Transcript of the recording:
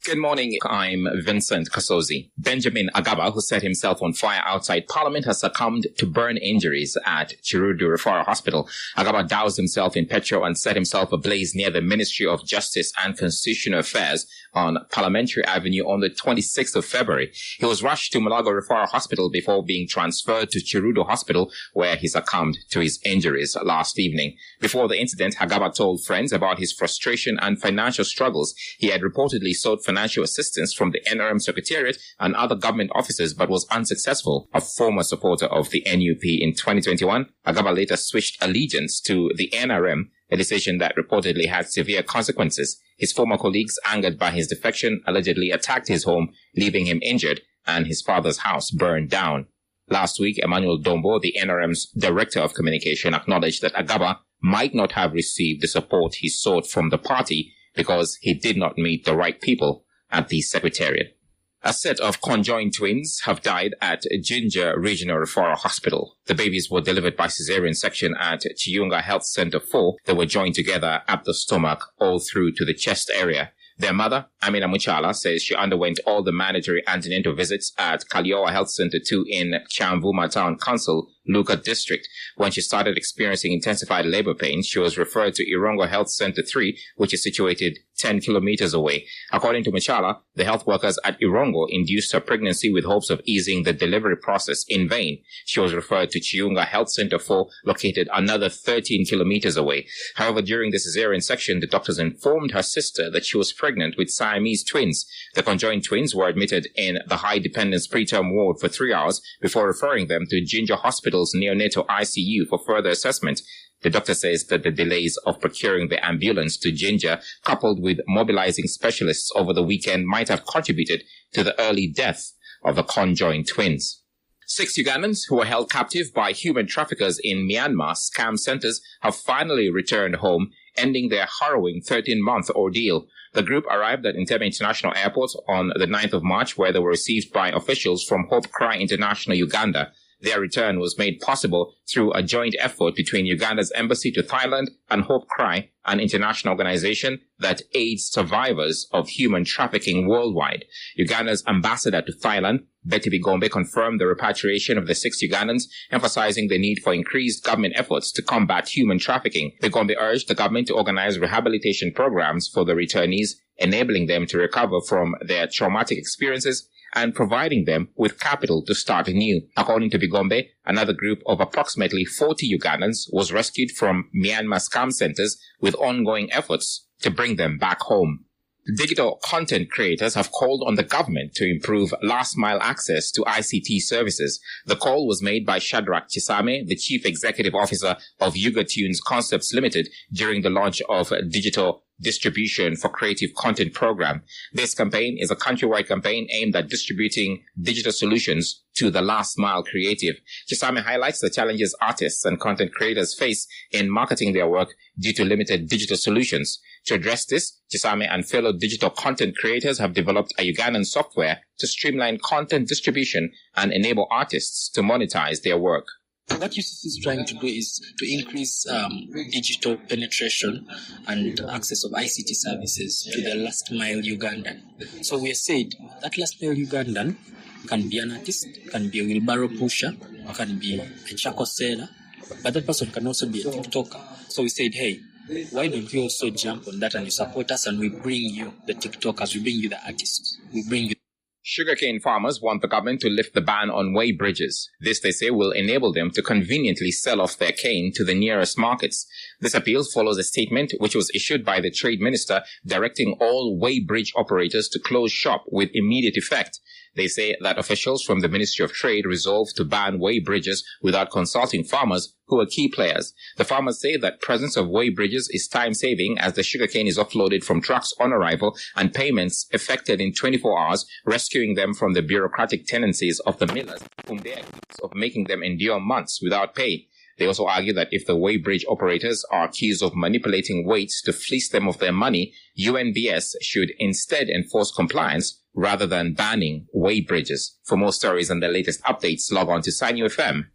Good morning, I'm Vincent Kasozi. Benjamin Agaba, who set himself on fire outside Parliament, has succumbed to burn injuries at Chirudu Referral Hospital. Agaba doused himself in petrol and set himself ablaze near the Ministry of Justice and Constitutional Affairs on Parliamentary Avenue on the 26th of February. He was rushed to Malago Referral Hospital before being transferred to Chirudu Hospital, where he succumbed to his injuries last evening. Before the incident, Agaba told friends about his frustration and financial struggles. He had reportedly sought financial assistance from the NRM Secretariat and other government offices, but was unsuccessful. A former supporter of the NUP in 2021, Agaba later switched allegiance to the NRM, a decision that reportedly had severe consequences. His former colleagues, angered by his defection, allegedly attacked his home, leaving him injured, and his father's house burned down. Last week, Emmanuel Dombo, the NRM's Director of Communication, acknowledged that Agaba might not have received the support he sought from the party because he did not meet the right people at the Secretariat. A set of conjoined twins have died at Jinja Regional Referral Hospital. The babies were delivered by cesarean section at Chiunga Health Center 4. They were joined together at the stomach all through to the chest area. Their mother, Amina Muchala, says she underwent all the mandatory antenatal visits at Kalioa Health Center 2 in Chamvuma Town Council, Luka District. When she started experiencing intensified labor pains, she was referred to Irongo Health Center 3, which is situated 10 kilometers away. According to Muchala, the health workers at Irongo induced her pregnancy with hopes of easing the delivery process in vain. She was referred to Chiunga Health Center 4, located another 13 kilometers away. However, during the cesarean section, the doctors informed her sister that she was pregnant with Siamese twins. The conjoined twins were admitted in the high dependence preterm ward for 3 hours before referring them to Jinja Hospital's neonatal ICU for further assessment. The doctor says that the delays of procuring the ambulance to Jinja, coupled with mobilizing specialists over the weekend, might have contributed to the early death of the conjoined twins. 6 Ugandans who were held captive by human traffickers in Myanmar scam centers have finally returned home, ending their harrowing 13-month ordeal. The group arrived at Entebbe International Airport on the 9th of March, where they were received by officials from Hope Cry International Uganda. Their return was made possible through a joint effort between Uganda's embassy to Thailand and Hope Cry, an international organization that aids survivors of human trafficking worldwide. Uganda's ambassador to Thailand, Betty Bigombe, confirmed the repatriation of the 6 Ugandans, emphasizing the need for increased government efforts to combat human trafficking. Bigombe urged the government to organize rehabilitation programs for the returnees, enabling them to recover from their traumatic experiences and providing them with capital to start anew. According to Bigombe, another group of approximately 40 Ugandans was rescued from Myanmar scam centers with ongoing efforts to bring them back home. Digital content creators have called on the government to improve last-mile access to ICT services. The call was made by Shadrach Chisame, the Chief Executive Officer of Ugatunes Concepts Limited, during the launch of Digital Distribution for Creative Content program. This campaign is a countrywide campaign aimed at distributing digital solutions to the last mile creative. Chisame highlights the challenges artists and content creators face in marketing their work due to limited digital solutions. To address this, Chisame and fellow digital content creators have developed a Ugandan software to streamline content distribution and enable artists to monetize their work. What UCC is trying to do is to increase digital penetration and access of ICT services to the last mile Ugandan. So we said that last mile Ugandan can be an artist, can be a wheelbarrow pusher, or can be a charcoal seller, but that person can also be a TikToker. So we said, hey, why don't we also jump on that and you support us and we bring you the TikTokers, we bring you the artists, we bring you. Sugarcane farmers want the government to lift the ban on weigh bridges. This, they say, will enable them to conveniently sell off their cane to the nearest markets. This appeal follows a statement which was issued by the Trade Minister directing all weigh bridge operators to close shop with immediate effect. They say that officials from the Ministry of Trade resolved to ban weigh bridges without consulting farmers who are key players. The farmers say that presence of weigh bridges is time-saving as the sugarcane is offloaded from trucks on arrival and payments effected in 24 hours, rescuing them from the bureaucratic tendencies of the millers, whom they are accused of making them endure months without pay. They also argue that if the weigh bridge operators are accused of manipulating weights to fleece them of their money, UNBS should instead enforce compliance rather than banning weigh bridges. For more stories and the latest updates, log on to sinufm.com.